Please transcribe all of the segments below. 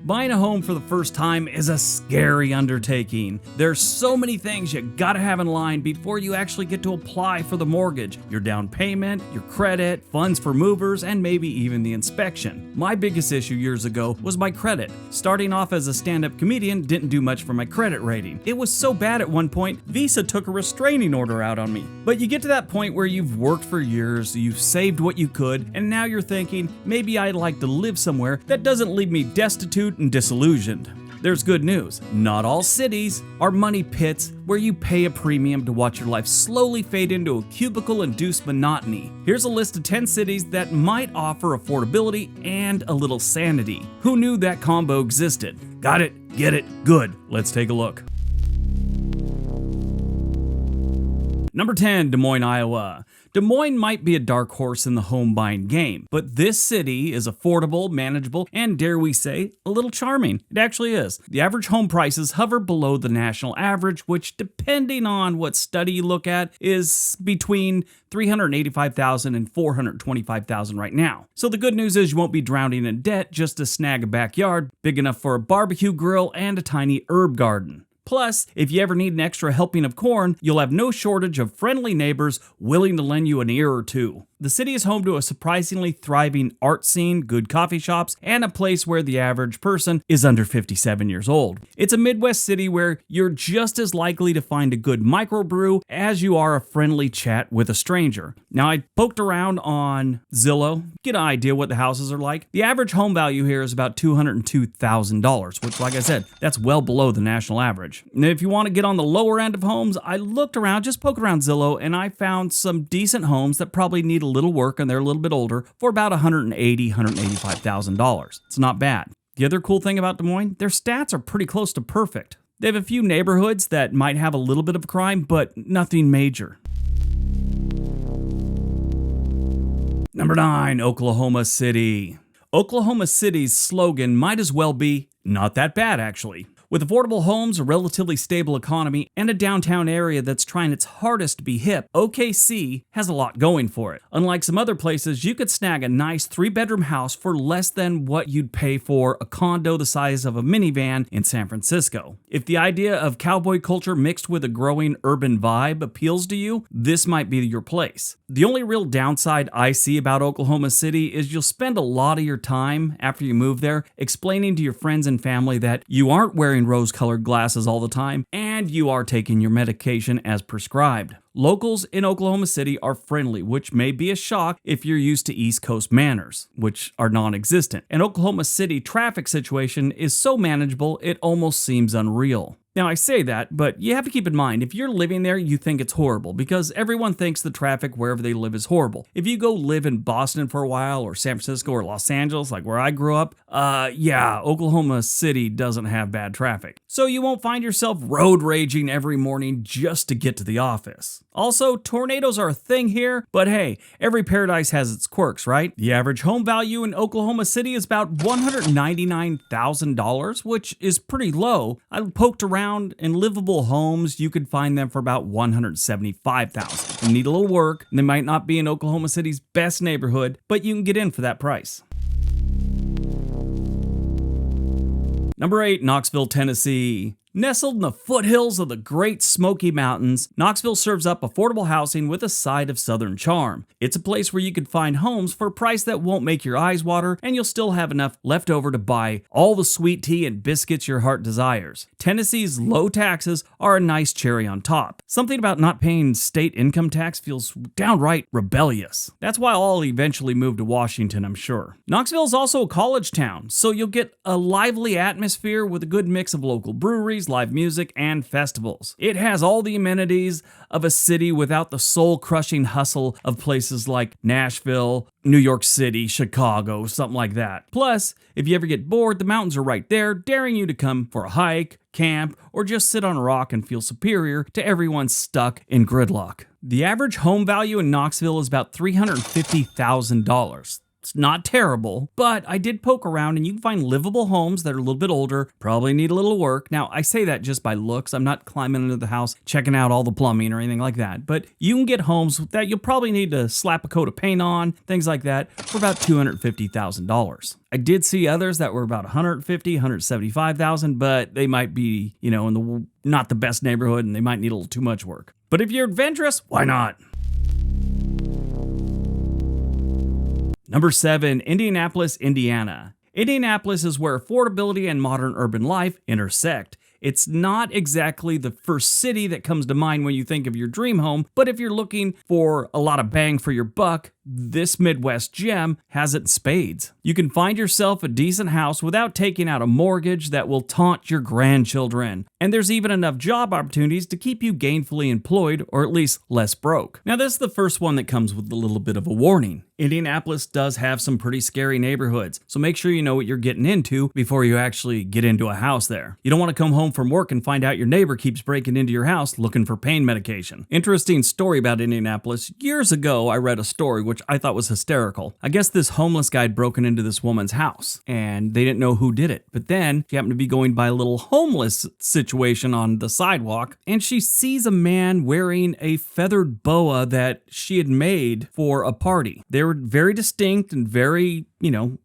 Buying a home for the first time is a scary undertaking. There's so many things you gotta have in line before you actually get to apply for the mortgage. Your down payment, your credit, funds for movers, and maybe even the inspection. My biggest issue years ago was my credit. Starting off as a stand-up comedian didn't do much for my credit rating. It was so bad at one point, Visa took a restraining order out on me. But you get to that point where you've worked for years, you've saved what you could, and now you're thinking, maybe I'd like to live somewhere that doesn't leave me destitute and disillusioned. There's good news. Not all cities are money pits where you pay a premium to watch your life slowly fade into a cubicle-induced monotony. Here's a list of 10 cities that might offer affordability and a little sanity. Who knew that combo existed? Got it? Get it? Good. Let's take a look. Number 10, Des Moines, Iowa. Des Moines might be a dark horse in the home buying game, but this city is affordable, manageable, and dare we say, a little charming. It actually is. The average home prices hover below the national average, which, depending on what study you look at, is between $385,000 and $425,000 right now. So the good news is you won't be drowning in debt just to snag a backyard big enough for a barbecue grill and a tiny herb garden. Plus, if you ever need an extra helping of corn, you'll have no shortage of friendly neighbors willing to lend you an ear or two. The city is home to a surprisingly thriving art scene, good coffee shops, and a place where the average person is under 57 years old. It's a Midwest city where you're just as likely to find a good microbrew as you are a friendly chat with a stranger. Now, I poked around on Zillow, get an idea what the houses are like. The average home value here is about $202,000, which, like I said, that's well below the national average. And if you want to get on the lower end of homes, I looked around, just poke around Zillow, and I found some decent homes that probably need a little work and they're a little bit older for about $180,000, $185,000. It's not bad. The other cool thing about Des Moines, their stats are pretty close to perfect. They have a few neighborhoods that might have a little bit of crime, but nothing major. Number 9, Oklahoma City. Oklahoma City's slogan might as well be, not that bad actually. With affordable homes, a relatively stable economy, and a downtown area that's trying its hardest to be hip, OKC has a lot going for it. Unlike some other places, you could snag a nice 3-bedroom house for less than what you'd pay for a condo the size of a minivan in San Francisco. If the idea of cowboy culture mixed with a growing urban vibe appeals to you, this might be your place. The only real downside I see about Oklahoma City is you'll spend a lot of your time after you move there explaining to your friends and family that you aren't wearing rose-colored glasses all the time and you are taking your medication as prescribed. Locals in Oklahoma City are friendly, which may be a shock if you're used to East Coast manners, which are non-existent. And Oklahoma City traffic situation is so manageable, it almost seems unreal. Now, I say that, but you have to keep in mind, if you're living there, you think it's horrible, because everyone thinks the traffic wherever they live is horrible. If you go live in Boston for a while, or San Francisco, or Los Angeles, like where I grew up, Oklahoma City doesn't have bad traffic. So you won't find yourself road raging every morning just to get to the office. Also, tornadoes are a thing here, but hey, every paradise has its quirks, right? The average home value in Oklahoma City is about $199,000, which is pretty low. I poked around. In livable homes, you could find them for about $175,000. You need a little work, and they might not be in Oklahoma City's best neighborhood, but you can get in for that price. Number 8, Knoxville, Tennessee. Nestled in the foothills of the Great Smoky Mountains, Knoxville serves up affordable housing with a side of southern charm. It's a place where you could find homes for a price that won't make your eyes water, and you'll still have enough left over to buy all the sweet tea and biscuits your heart desires. Tennessee's low taxes are a nice cherry on top. Something about not paying state income tax feels downright rebellious. That's why I'll eventually move to Washington, I'm sure. Knoxville is also a college town, so you'll get a lively atmosphere with a good mix of local breweries, live music, and festivals. It has all the amenities of a city without the soul-crushing hustle of places like Nashville, New York City, Chicago, something like that. Plus, if you ever get bored, the mountains are right there, daring you to come for a hike, camp, or just sit on a rock and feel superior to everyone stuck in gridlock. The average home value in Knoxville is about $350,000. It's not terrible, but I did poke around and you can find livable homes that are a little bit older, probably need a little work. Now, I say that just by looks. I'm not climbing into the house, checking out all the plumbing or anything like that, but you can get homes that you'll probably need to slap a coat of paint on, things like that, for about $250,000. I did see others that were about $150,000, $175,000, but they might be, in the not the best neighborhood and they might need a little too much work. But if you're adventurous, why not? Number 7, Indianapolis, Indiana. Indianapolis is where affordability and modern urban life intersect. It's not exactly the first city that comes to mind when you think of your dream home, but if you're looking for a lot of bang for your buck, this Midwest gem has it in spades. You can find yourself a decent house without taking out a mortgage that will taunt your grandchildren. And there's even enough job opportunities to keep you gainfully employed or at least less broke. Now, this is the first one that comes with a little bit of a warning. Indianapolis does have some pretty scary neighborhoods, so make sure you know what you're getting into before you actually get into a house there. You don't want to come home from work and find out your neighbor keeps breaking into your house looking for pain medication. Interesting story about Indianapolis. Years ago, I read a story which I thought was hysterical. I guess this homeless guy had broken into this woman's house, and they didn't know who did it. But then she happened to be going by a little homeless situation on the sidewalk, and she sees a man wearing a feathered boa that she had made for a party. They were very distinct and very,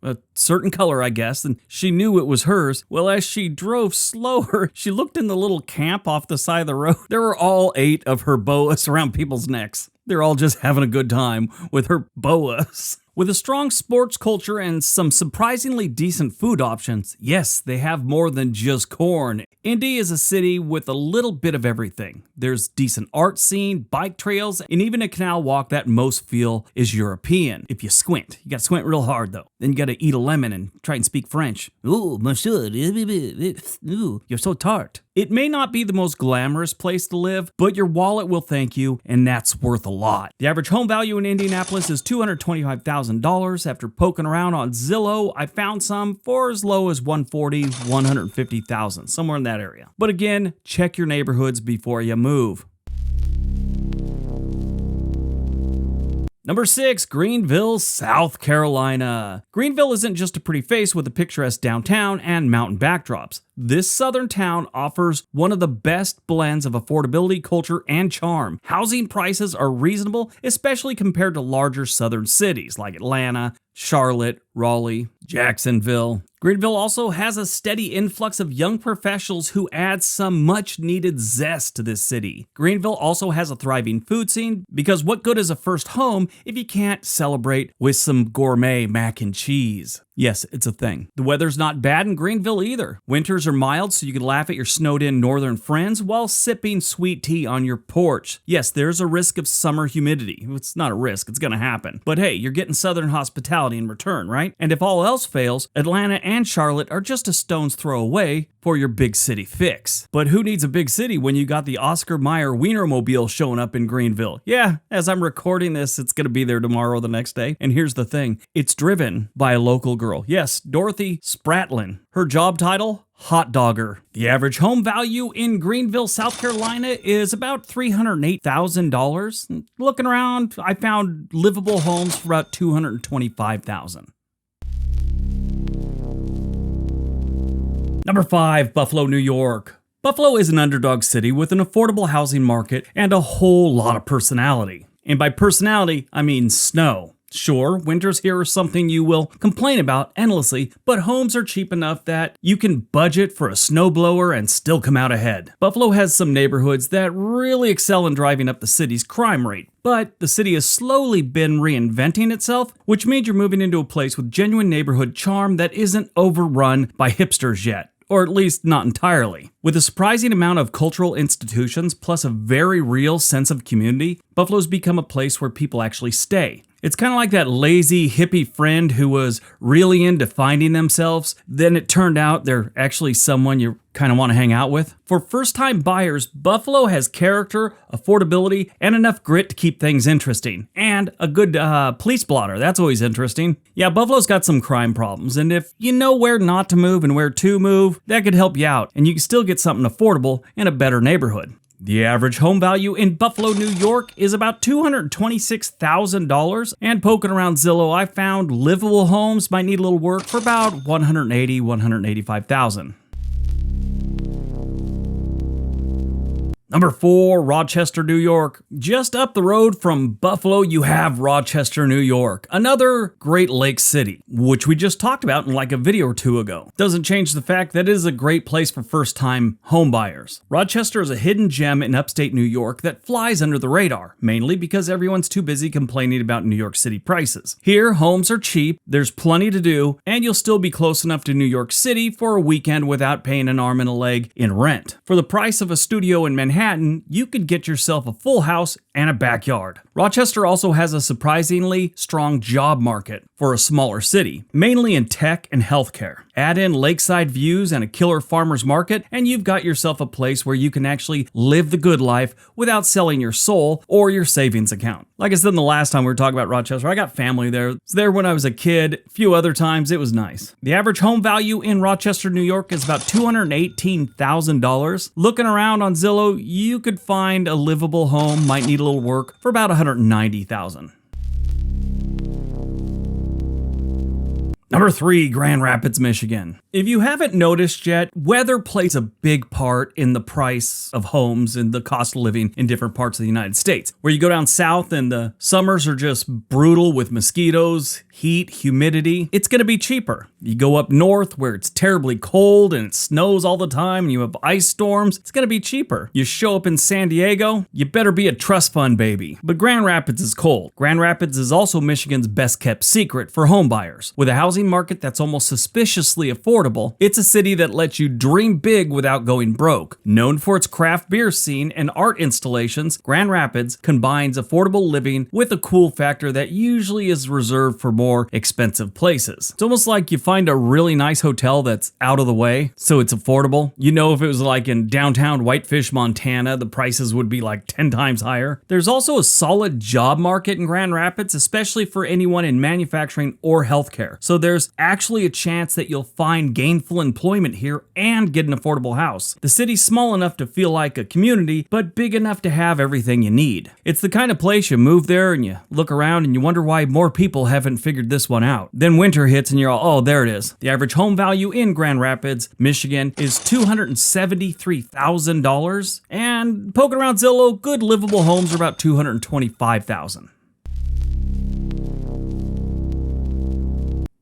a certain color, I guess, and she knew it was hers. Well, as she drove slower, she looked in the little camp off the side of the road. There were all 8 of her boas around people's necks. They're all just having a good time with her boas. With a strong sports culture and some surprisingly decent food options, yes, they have more than just corn. Indy is a city with a little bit of everything. There's decent art scene, bike trails, and even a canal walk that most feel is European. If you squint. You gotta squint real hard though. Then you gotta eat a lemon and try and speak French. Ooh, monsieur, ooh, you're so tart. It may not be the most glamorous place to live, but your wallet will thank you, and that's worth a lot. The average home value in Indianapolis is $225,000. After poking around on Zillow, I found some for as low as $140,000, $150,000, somewhere in that area. But again, check your neighborhoods before you move. Number 6, Greenville, South Carolina. Greenville isn't just a pretty face with a picturesque downtown and mountain backdrops. This southern town offers one of the best blends of affordability, culture, and charm. Housing prices are reasonable, especially compared to larger southern cities like Atlanta, Charlotte, Raleigh, Jacksonville. Greenville also has a steady influx of young professionals who add some much-needed zest to this city. Greenville also has a thriving food scene because what good is a first home if you can't celebrate with some gourmet mac and cheese? Yes, it's a thing. The weather's not bad in Greenville either. Winters are mild, so you can laugh at your snowed-in northern friends while sipping sweet tea on your porch. Yes, there's a risk of summer humidity. It's not a risk, it's gonna happen. But hey, you're getting southern hospitality in return, right? And if all else fails, Atlanta and Charlotte are just a stone's throw away for your big city fix. But who needs a big city when you got the Oscar Mayer Wienermobile showing up in Greenville? Yeah, as I'm recording this, it's gonna be there tomorrow or the next day. And here's the thing, it's driven by a local girl. Yes, Dorothy Spratlin. Her job title? Hot dogger. The average home value in Greenville, South Carolina is about $308,000. Looking around, I found livable homes for about $225,000. Number 5, Buffalo, New York. Buffalo is an underdog city with an affordable housing market and a whole lot of personality. And by personality, I mean snow. Sure, winters here are something you will complain about endlessly, but homes are cheap enough that you can budget for a snowblower and still come out ahead. Buffalo has some neighborhoods that really excel in driving up the city's crime rate, but the city has slowly been reinventing itself, which means you're moving into a place with genuine neighborhood charm that isn't overrun by hipsters yet. Or at least not entirely. With a surprising amount of cultural institutions plus a very real sense of community, Buffalo's become a place where people actually stay. It's kind of like that lazy hippie friend who was really into finding themselves, then it turned out they're actually someone you kind of want to hang out with. For first-time buyers, Buffalo has character, affordability, and enough grit to keep things interesting. And a good police blotter, that's always interesting. Yeah, Buffalo's got some crime problems, and if you know where not to move and where to move, that could help you out, and you can still get something affordable in a better neighborhood. The average home value in Buffalo, New York is about $226,000, and poking around Zillow, I found livable homes might need a little work for about $180,000, $185,000. Number 4, Rochester, New York. Just up the road from Buffalo, you have Rochester, New York, another Great Lakes city, which we just talked about in like a video or two ago. Doesn't change the fact that it is a great place for first-time homebuyers. Rochester is a hidden gem in upstate New York that flies under the radar, mainly because everyone's too busy complaining about New York City prices. Here, homes are cheap, there's plenty to do, and you'll still be close enough to New York City for a weekend without paying an arm and a leg in rent. For the price of a studio in Manhattan, you could get yourself a full house and a backyard. Rochester also has a surprisingly strong job market for a smaller city, mainly in tech and healthcare. Add in lakeside views and a killer farmer's market, and you've got yourself a place where you can actually live the good life without selling your soul or your savings account. Like I said in the last time we were talking about Rochester, I got family there. I was there when I was a kid. A few other times, it was nice. The average home value in Rochester, New York is about $218,000. Looking around on Zillow, you could find a livable home, might need a little work, for about $190,000. Number 3, Grand Rapids, Michigan. If you haven't noticed yet, weather plays a big part in the price of homes and the cost of living in different parts of the United States. Where you go down south and the summers are just brutal with mosquitoes, heat, humidity, it's going to be cheaper. You go up north where it's terribly cold and it snows all the time and you have ice storms, it's going to be cheaper. You show up in San Diego, you better be a trust fund baby. But Grand Rapids is cold. Grand Rapids is also Michigan's best kept secret for home buyers. With a housing market that's almost suspiciously affordable, it's a city that lets you dream big without going broke. Known for its craft beer scene and art installations, Grand Rapids combines affordable living with a cool factor that usually is reserved for more expensive places. It's almost like you find a really nice hotel that's out of the way, so it's affordable. You know, if it was like in downtown Whitefish, Montana, the prices would be like 10 times higher. There's also a solid job market in Grand Rapids, especially for anyone in manufacturing or healthcare. So there's actually a chance that you'll find gainful employment here and get an affordable house. The city's small enough to feel like a community, but big enough to have everything you need. It's the kind of place you move there and you look around and you wonder why more people haven't figured this one out. Then winter hits and you're all, oh, there it is. The average home value in Grand Rapids, Michigan is $273,000, and poking around Zillow, good livable homes are about $225,000.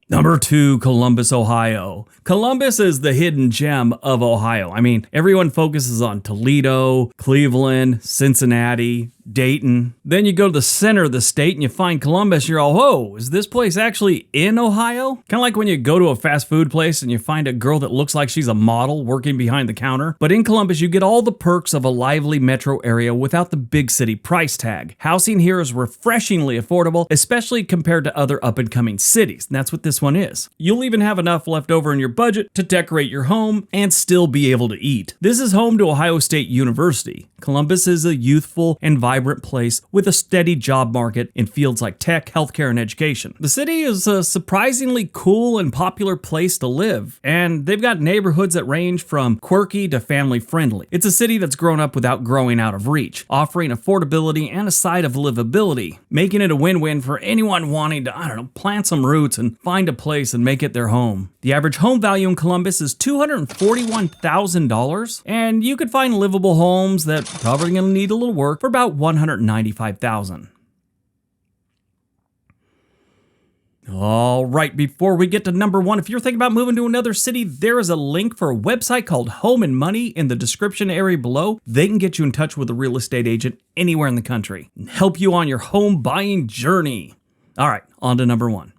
Number 2, Columbus, Ohio. Columbus is the hidden gem of Ohio. I mean, everyone focuses on Toledo, Cleveland, Cincinnati, Dayton. Then you go to the center of the state and you find Columbus, you're all, whoa, is this place actually in Ohio? Kind of like when you go to a fast food place and you find a girl that looks like she's a model working behind the counter. But in Columbus, you get all the perks of a lively metro area without the big city price tag. Housing here is refreshingly affordable, especially compared to other up-and-coming cities. And that's what this one is. You'll even have enough left over in your budget to decorate your home and still be able to eat. This is home to Ohio State University. Columbus is a youthful and vibrant place with a steady job market in fields like tech, healthcare, and education. The city is a surprisingly cool and popular place to live, and they've got neighborhoods that range from quirky to family friendly. It's a city that's grown up without growing out of reach, offering affordability and a side of livability, making it a win-win for anyone wanting to, plant some roots and find a place and make it their home. The average home value in Columbus is $241,000, and you could find livable homes that probably gonna need a little work for about $195,000. All right, before we get to number 1, if you're thinking about moving to another city, there is a link for a website called Home and Money in the description area below. They can get you in touch with a real estate agent anywhere in the country and help you on your home buying journey. All right, on to number 1.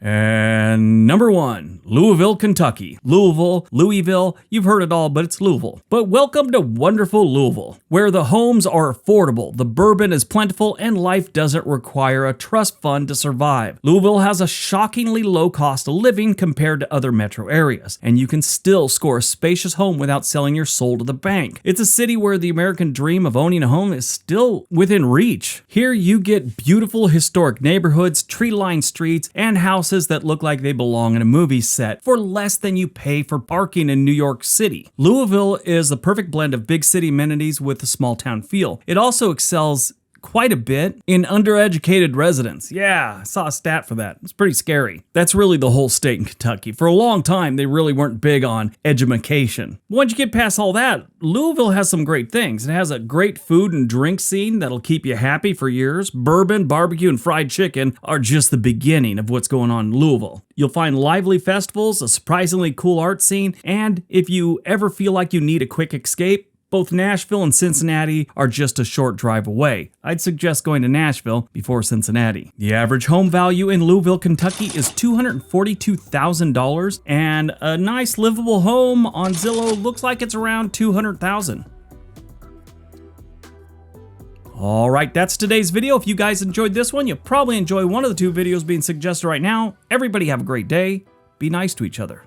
And number 1, Louisville, Kentucky. Louisville, you've heard it all, but it's Louisville. But welcome to wonderful Louisville, where the homes are affordable, the bourbon is plentiful, and life doesn't require a trust fund to survive. Louisville has a shockingly low cost of living compared to other metro areas, and you can still score a spacious home without selling your soul to the bank. It's a city where the American dream of owning a home is still within reach. Here you get beautiful historic neighborhoods, tree-lined streets, and houses that look like they belong in a movie set. asset for less than you pay for parking in New York City. Louisville is the perfect blend of big city amenities with a small town feel. It also excels quite a bit in undereducated residents. Yeah, I saw a stat for that. It's pretty scary. That's really the whole state in Kentucky. For a long time, they really weren't big on edumacation. Once you get past all that, Louisville has some great things. It has a great food and drink scene that'll keep you happy for years. Bourbon, barbecue, and fried chicken are just the beginning of what's going on in Louisville. You'll find lively festivals, a surprisingly cool art scene, and if you ever feel like you need a quick escape, both Nashville and Cincinnati are just a short drive away. I'd suggest going to Nashville before Cincinnati. The average home value in Louisville, Kentucky is $242,000, and a nice livable home on Zillow looks like it's around $200,000. All right, that's today's video. If you guys enjoyed this one, you'll probably enjoy one of the two videos being suggested right now. Everybody have a great day. Be nice to each other.